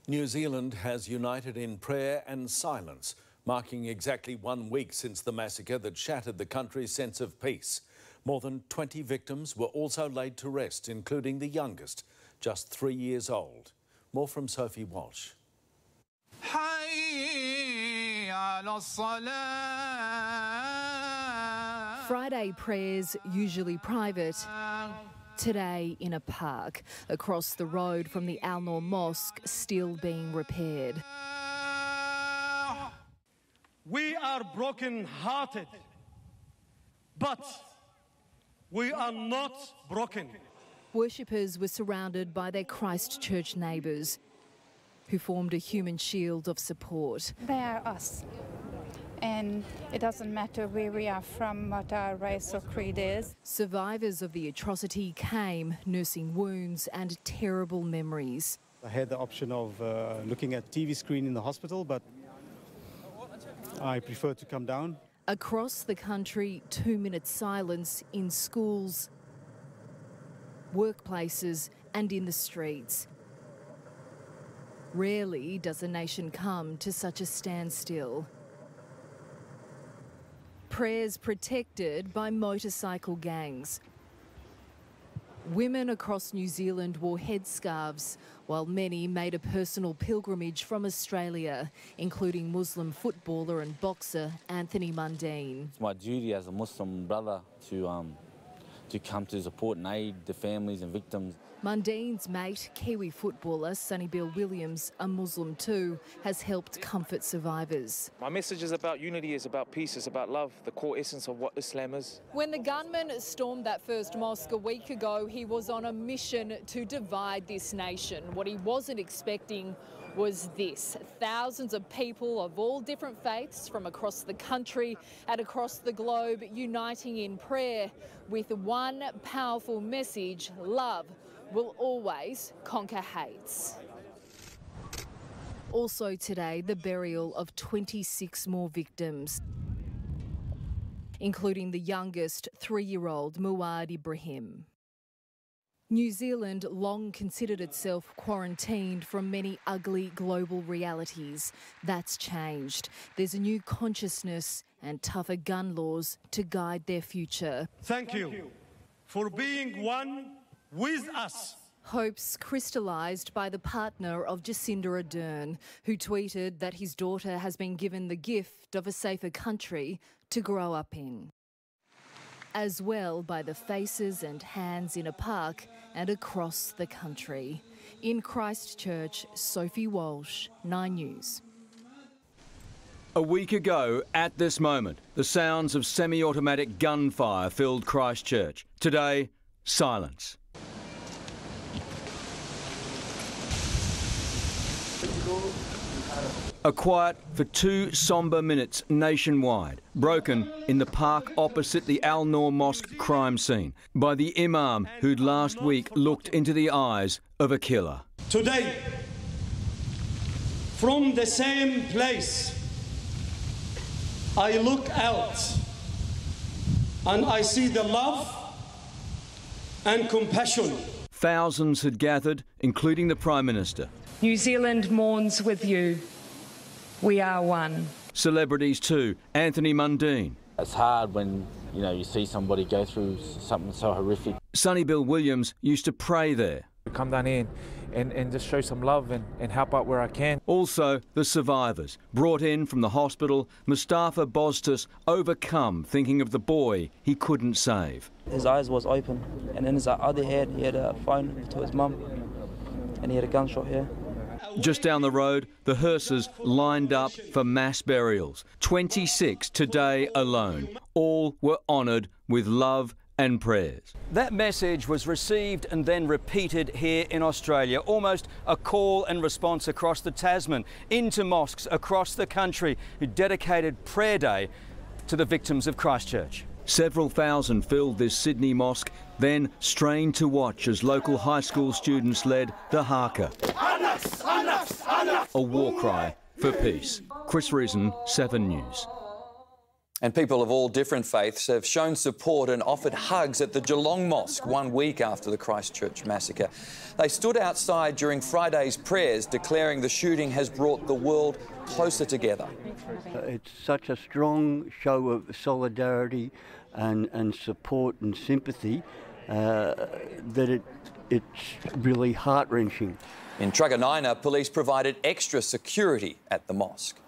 New Zealand has united in prayer and silence, marking exactly 1 week since the massacre that shattered the country's sense of peace. More than 20 victims were also laid to rest, including the youngest, just 3 years old. More from Sophie Walsh. Friday prayers, usually private, today in a park, across the road from the Al Noor Mosque, still being repaired. We are broken-hearted, but we are not broken. Worshippers were surrounded by their Christchurch neighbours, who formed a human shield of support. They are us, and it doesn't matter where we are from, what our race or creed is. Survivors of the atrocity came nursing wounds and terrible memories. I had the option of looking at TV screen in the hospital, but I prefer to come down. Across the country, 2-minute silence in schools, workplaces and in the streets. Rarely does a nation come to such a standstill. Prayers protected by motorcycle gangs. Women across New Zealand wore headscarves, while many made a personal pilgrimage from Australia, including Muslim footballer and boxer Anthony Mundine. It's my duty as a Muslim brother to come to support and aid the families and victims. Mundine's mate, Kiwi footballer Sonny Bill Williams, a Muslim too, has helped comfort survivors. My message is about unity, is about peace, is about love, the core essence of what Islam is. When the gunman stormed that first mosque a week ago, he was on a mission to divide this nation. What he wasn't expecting was this. Thousands of people of all different faiths from across the country and across the globe uniting in prayer with one powerful message: love will always conquer hates. Also today, the burial of 26 more victims, including the youngest 3-year-old Muad Ibrahim. New Zealand long considered itself quarantined from many ugly global realities. That's changed. There's a new consciousness and tougher gun laws to guide their future. Thank you for being one with us. Hopes crystallised by the partner of Jacinda Ardern, who tweeted that his daughter has been given the gift of a safer country to grow up in. As well by the faces and hands in a park and across the country. In Christchurch, Sophie Walsh, 9 News. A week ago, at this moment, the sounds of semi-automatic gunfire filled Christchurch. Today, silence. A quiet for 2 sombre minutes nationwide, broken in the park opposite the Al Noor Mosque crime scene by the Imam who'd last week looked into the eyes of a killer. Today, from the same place, I look out and I see the love and compassion. Thousands had gathered, including the Prime Minister. New Zealand mourns with you. We are one. Celebrities too, Anthony Mundine. It's hard when, you see somebody go through something so horrific. Sonny Bill Williams used to pray there. Come down in and just show some love and help out where I can. Also, the survivors, brought in from the hospital, Mustafa Bostas overcome thinking of the boy he couldn't save. His eyes was open, and in his other hand he had a phone to his mum, and he had a gunshot here. Just down the road, the hearses lined up for mass burials. 26 today alone. All were honoured with love and prayers. That message was received and then repeated here in Australia. Almost a call and response across the Tasman, into mosques across the country who dedicated prayer day to the victims of Christchurch. Several thousand filled this Sydney mosque, then strained to watch as local high school students led the haka, a war cry for peace. Chris Reason, 7 News. And people of all different faiths have shown support and offered hugs at the Geelong Mosque 1 week after the Christchurch massacre. They stood outside during Friday's prayers, declaring the shooting has brought the world closer together. It's such a strong show of solidarity and support and sympathy that it's really heart-wrenching. In Truganina, police provided extra security at the mosque.